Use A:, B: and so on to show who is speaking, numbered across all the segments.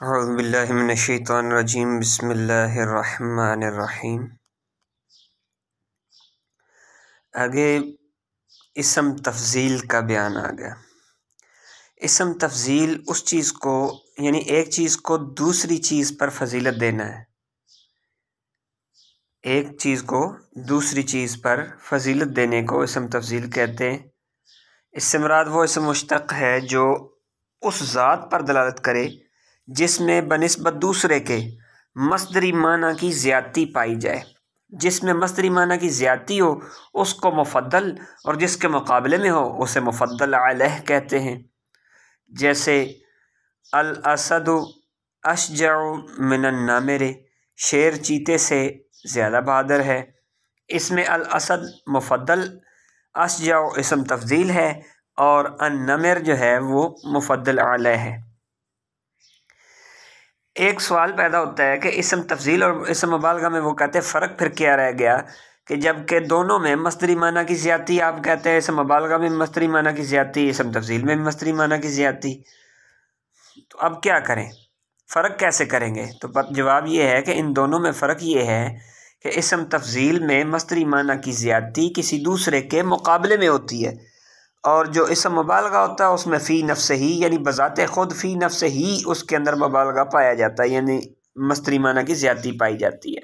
A: औज़ु बिल्लाहि मिनश्शैतानिर्रजीम बिस्मिल्लाहिर्रहमानिर्रहीम। आगे इसम तफ़ज़ील का बयान आ गया। इसम तफ़ज़ील उस चीज़ को यानी एक चीज़ को दूसरी चीज़ पर फजीलत देना है। एक चीज़ को दूसरी चीज़ पर फजीलत देने को इसम तफ़ज़ील कहते हैं। इससे मुराद वो इसम मुश्तक़ है जो उस ज़ात पर दलालत करे जिसमें बनिस्बत दूसरे के मस्दरी माना की ज़्यादती पाई जाए। जिसमें मस्दरी माना की ज़्यादती हो उसको मुफ़द्दल और जिसके मुकाबले में हो उसे मुफ़द्दल अलैह कहते हैं। जैसे अल असदु अशजअ मिनन नामिर, शेर चीते से ज़्यादा बहादुर है। इसमें अल असद मुफ़द्दल, अशजअ इसम तफ़ज़ील है और अन-नमिर जो है वो मुफ़द्दल अलैह है। एक सवाल पैदा होता है कि इसम तफ़ज़ील और इसम मुबालगा में वो कहते हैं फ़र्क फिर क्या रह गया कि जबकि दोनों में मस्दरी माना की ज़्यादती आप कहते हैं, इसम मुबालगा में मस्दरी माना की ज़्यादती, इसम तफ़ज़ील में मस्दरी माना की ज़्यादती। तो अब क्या करें, फ़र्क कैसे करेंगे? तो जवाब ये है कि इन दोनों में फ़र्क ये है कि इसम तफ़ज़ील में मस्दरी माना की ज़्यादती किसी दूसरे के मुकाबले में होती है और जो इसम मुबालगा होता है उसमें फ़ी नफ्से ही यानी बज़ाते ख़ुद फ़ी नफ्से ही उसके अंदर मुबालगा पाया जाता है, यानी मस्दरी माना की ज़्यादती पाई जाती है।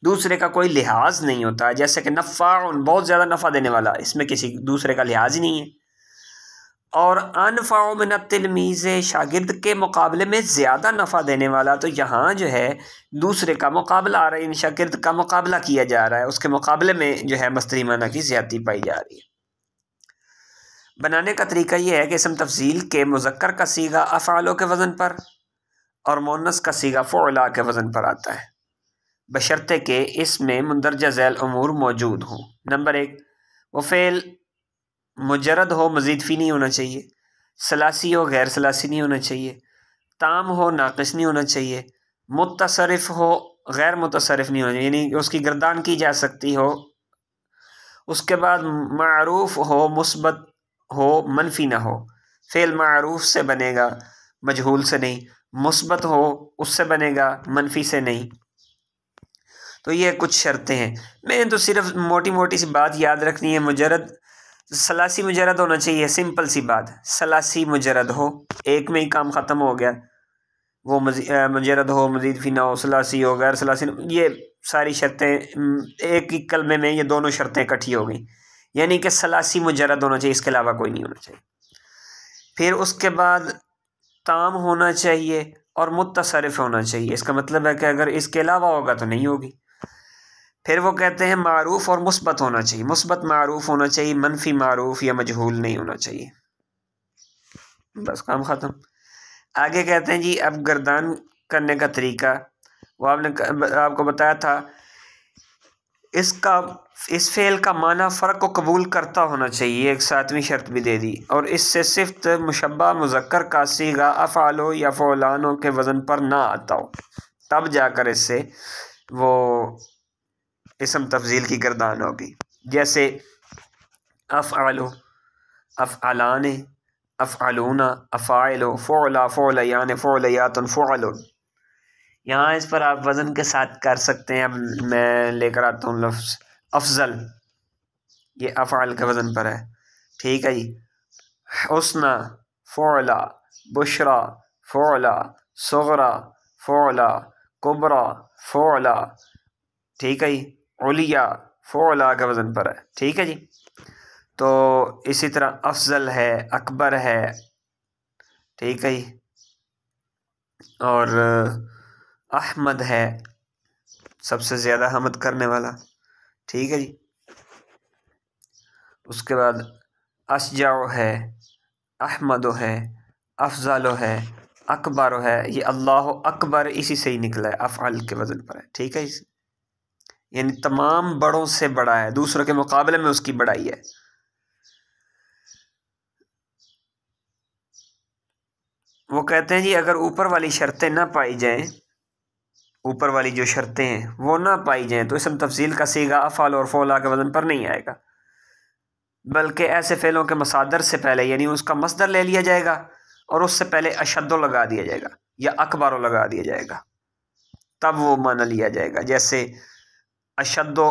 A: दूसरे का कोई लिहाज नहीं होता। जैसे कि नफ़ाउन बहुत ज़्यादा नफ़ा देने वाला, इसमें किसी दूसरे का लिहाज ही नहीं है। और अनफ़अ मिन तिलमीज़, शागिर्द के मुकाबले में ज़्यादा नफ़ा देने वाला, तो यहाँ जो है दूसरे का मुकाबला आ रहा है, यानी शागिर्द का मुकाबला किया जा रहा है, उसके मुकाबले में जो है मस्दरी माना की ज़्यादती पाई जा रही है। बनाने का तरीका यह है कि इसम तफ़ज़ील के मुज़क्कर का सीगा अफ़आलो के वज़न पर और मुअन्नस का सीगा फ़ुअला के वज़न पर आता है, बशर्ते के इसमें मुंदरजा ज़ैल उमूर मौजूद हों। नंबर 1, वो फ़ेल मुजरद हो, मज़ीद फ़ी नहीं होना चाहिए। सलासी हो, गैर सलासी नहीं होना चाहिए। ताम हो, नाक़िस नहीं होना चाहिए। मुतसरिफ़ हो, गैर मुतसरिफ़ नहीं होना चाहिए, यानी उसकी गर्दान की जा सकती हो। उसके बाद मारूफ़ हो, मुस्बत हो, मनफी ना हो। फ़ेल मारूफ़ से बनेगा, मजहूल से नहीं। मुस्बत हो उससे बनेगा, मनफी से नहीं। तो ये कुछ शर्तें हैं। मैंने तो सिर्फ मोटी मोटी सी बात याद रखनी है। मुजरद सलासी मुजरद होना चाहिए, सिंपल सी बात। सलासी मुजरद हो, एक में ही काम ख़त्म हो गया। वो मुजरद हो, मज़ीद फ़ी ना हो, सलासी हो, गैर सलासी, ये सारी शर्तें एक ही कलमे में ये दोनों शर्तें इकट्ठी हो गई, यानी कि सलासी मुजरद होना चाहिए, इसके अलावा कोई नहीं होना चाहिए। फिर उसके बाद ताम होना चाहिए और मुतसरिफ़ होना चाहिए। इसका मतलब है कि अगर इसके अलावा होगा तो नहीं होगी। फिर वो कहते हैं मारूफ़ और मुस्बत होना चाहिए। मुस्बत मारूफ़ होना चाहिए, मनफी मारूफ़ या मजहूल नहीं होना चाहिए। बस काम ख़त्म। आगे कहते हैं जी अब गर्दान करने का तरीका, वो आपको बताया था। इस फ़ेल का माना फ़र्क को कबूल करता होना चाहिए, एक सातवीं शर्त भी दे दी। और इससे सिफ्त मुशब्बा मुज़क्कर का सीगा अफ़आलो या फ़ौलानो के वज़न पर ना आता हो, तब जाकर इससे वो इसम तफ़ज़ील की गर्दान होगी। जैसे अफ़आलो, अफ़अलाने, अफ़अलूना, अफ़ाइलो, फ़ुअला, फ़ुअलयान, फ़ुअलयातुन, फ़ुअलुन। यहाँ इस पर आप वज़न के साथ कर सकते हैं। अब मैं लेकर आता हूँ लफ्ज़ अफ़ज़ल, ये अफ़आल के वज़न पर है, ठीक है जी। हुस्ना, फ़ुअला, बुशरा, फ़ुअला, सुग़रा, फ़ुअला, कुबरा, फ़ुअला, ठीक है जी। उलिया, फ़ुअला के वज़न पर है, ठीक है जी। तो इसी तरह अफ़ज़ल है, अकबर है, ठीक है जी। और अहमद है, सबसे ज़्यादा हमद करने वाला, ठीक है जी। उसके बाद अशजाओ है, अहमदो है, अफ़ज़लो है, अकबरो है। ये अल्लाह अकबर इसी से ही निकला है, अफ़अल के वज़न पर है, ठीक है। यानी तमाम बड़ों से बड़ा है, दूसरों के मुकाबले में उसकी बड़ाई है। वो कहते हैं जी अगर ऊपर वाली शर्तें ना पाई जाएं, ऊपर वाली जो शर्तें हैं वो ना पाई जाएं तो इसम तफ़ज़ील का सीगा अफ़अल और फ़ौला के वज़न पर नहीं आएगा, बल्कि ऐसे फ़ेलों के मसादर से पहले यानी उसका मसदर ले लिया जाएगा और उससे पहले अशद्दो लगा दिया जाएगा या अकबरो लगा दिया जाएगा, तब वो माना लिया जाएगा। जैसे अशद्दो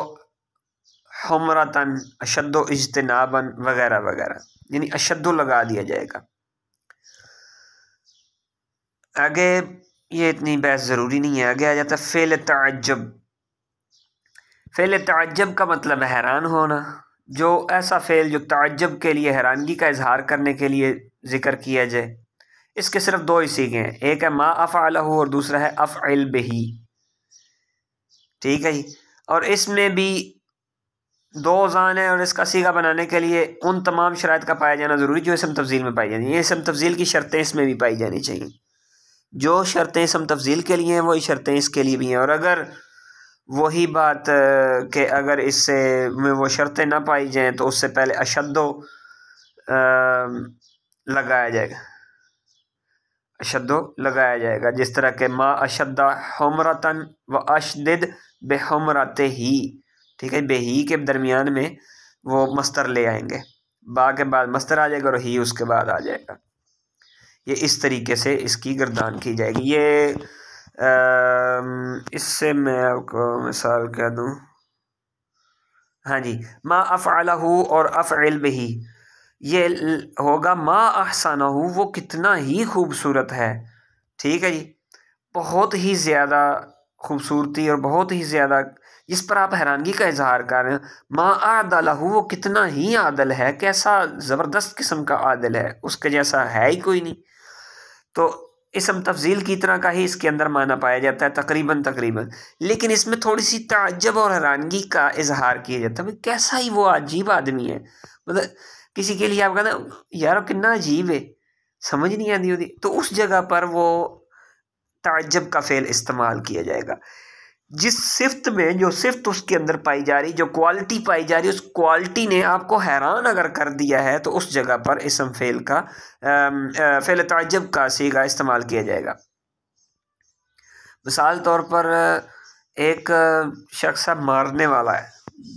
A: हुमरतन, अशद्दो इज्तिनाबन वगैरह वगैरह, यानी अशद्दो लगा दिया जाएगा। आगे ये इतनी बहस ज़रूरी नहीं है। आगे आ जाता है फ़ेल तअज्जुब। फ़ेल तअज्जुब का मतलब हैरान होना। जो ऐसा फ़ेल जो तअज्जुब के लिए, हैरानगी का इजहार करने के लिए ज़िक्र किया जाए। इसके सिर्फ दो ही सीगे हैं, एक है मा अफ़अलहु और दूसरा है अफ़अल बिही। ठीक है जी। और इसमें भी दो ज़ान है और इसका सीगा बनाने के लिए उन तमाम शराइत का पाया जाना ज़रूरी जो इसम तफ़ज़ील में पाई जानी है। ये इसम तफ़ज़ील की शर्तें इसमें भी पाई जानी चाहिए। जो शर्तें इसम तफ़ज़ील के लिए हैं वही शर्तें इसके लिए भी हैं। और अगर वही बात कि अगर इससे में वो शर्तें ना पाई जाएँ तो उससे पहले अशद्दो लगाया जाएगा, अशद्दो लगाया जाएगा। जिस तरह के मा अशद्दा हुमरतन व अशदिद बेहुमरते ही। ठीक है, बेही के दरमियान में वो मस्तर ले आएंगे, बा के बाद मस्तर आ जाएगा और ही उसके बाद आ जाएगा। ये इस तरीके से इसकी गर्दान की जाएगी। ये इससे मैं आपको मिसाल कह दूँ। हाँ जी, मा अफ़अलहु और अफ़अल बिही, ये होगा मा अहसनहु, वो कितना ही खूबसूरत है। ठीक है जी, बहुत ही ज़्यादा खूबसूरती और बहुत ही ज़्यादा जिस पर आप हैरानगी का इजहार कर रहे हैं। मा आदलहु, वो कितना ही आदल है, कैसा ज़बरदस्त किस्म का आदल है, उसके जैसा है ही कोई नहीं। तो इसम तफ़ज़ील की तरह का ही इसके अंदर माना पाया जाता है तकरीबन तकरीबन, लेकिन इसमें थोड़ी सी ताज्जुब और हैरानगी का इजहार किया जाता है। कैसा ही वो अजीब आदमी है, मतलब किसी के लिए आप कहना यार कितना अजीब है, समझ नहीं आती होती, तो उस जगह पर वो ताज्जुब का फ़ेल इस्तेमाल किया जाएगा। जिस सिफ्त में, जो सिफ्त उसके अंदर पाई जा रही, जो क्वालिटी पाई जा रही, उस क्वालिटी ने आपको हैरान अगर कर दिया है तो उस जगह पर इसम फ़ेल का फ़ेल ताज्जुब का सीगा इस्तेमाल किया जाएगा। मिसाल तौर पर एक शख्स मारने वाला है,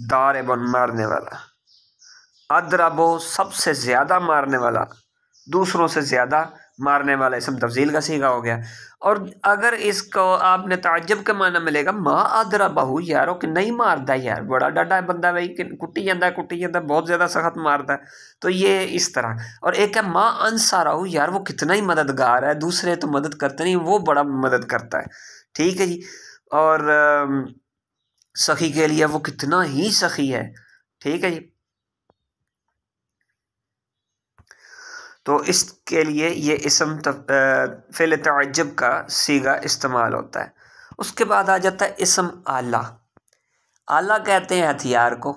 A: दारिबुन मारने वाला, अदरबो सबसे ज़्यादा मारने वाला, दूसरों से ज़्यादा मारने वाला, इसम तफ़ज़ील का सीगा हो गया। और अगर इसको आपने ताज्जुब के माना मिलेगा मा अदरबहु, यार वो कितना ही मारदा है यार, बड़ा डाडा बंदा भाई, कुट्टी जाता है, बहुत ज़्यादा सख्त मारता है, तो ये इस तरह। और एक है मा अंसारहु, यार वो कितना ही मददगार है, दूसरे तो मदद करते नहीं, वो बड़ा मदद करता है। ठीक है जी। और सखी के लिए वो कितना ही सखी है। ठीक है जी। तो इसके लिए ये इसम फ़िल तअज्जुब का सीगा इस्तेमाल होता है। उसके बाद आ जाता है इसम आला। आला कहते हैं हथियार को,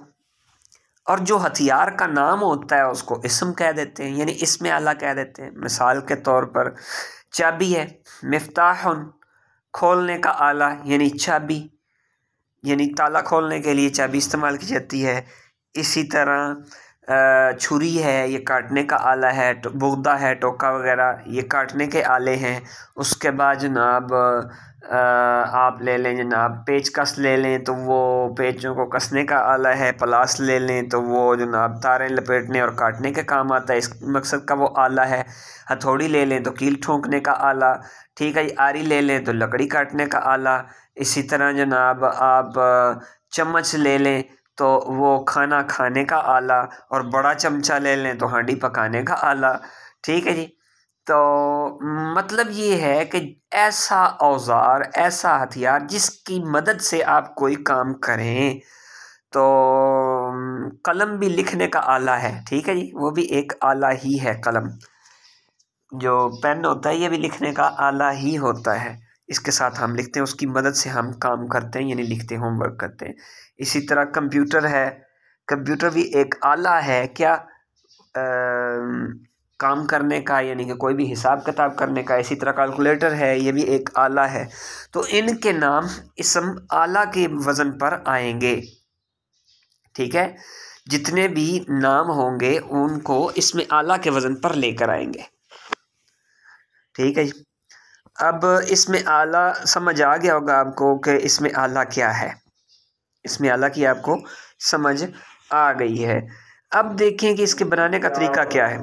A: और जो हथियार का नाम होता है उसको इसम कह देते हैं, यानी इसमें आला कह देते हैं। मिसाल के तौर पर चाबी है, मिफ्ताहुन खोलने का आला यानी चाबी, यानी ताला खोलने के लिए चाबी इस्तेमाल की जाती है। इसी तरह छुरी है, ये काटने का आला है। बुगदा है, टोका वगैरह, ये काटने के आले हैं। उसके बाद जनाब आप ले लें जनाब पेचकस ले लें तो वो पेचों को कसने का आला है। पलास ले लें तो वो जनाब तारें लपेटने और काटने के काम आता है, इस मकसद का वो आला है। हथौड़ी ले लें तो कील ठोंकने का आला। ठीक है। आरी ले लें तो लकड़ी काटने का आला। इसी तरह जनाब आप चम्मच ले लें तो वो खाना खाने का आला, और बड़ा चमचा ले लें तो हांडी पकाने का आला। ठीक है जी। तो मतलब ये है कि ऐसा औज़ार, ऐसा हथियार जिसकी मदद से आप कोई काम करें। तो कलम भी लिखने का आला है। ठीक है जी, वो भी एक आला ही है। कलम जो पेन होता है ये भी लिखने का आला ही होता है। इसके साथ हम लिखते हैं, उसकी मदद से हम काम करते हैं, यानी लिखते हैं, होमवर्क करते हैं। इसी तरह कंप्यूटर है, कंप्यूटर भी एक आला है क्या काम करने का, यानी कि कोई भी हिसाब किताब करने का। इसी तरह कैलकुलेटर है, ये भी एक आला है। तो इनके नाम इसम आला के वज़न पर आएंगे। ठीक है, जितने भी नाम होंगे उनको इसमें आला के वज़न पर लेकर आएंगे। ठीक है जी। अब इसमें आला समझ आ गया होगा आपको कि इसमें आला क्या है। इसमें आला की आपको समझ आ गई है। अब देखें कि इसके बनाने का तरीका क्या है।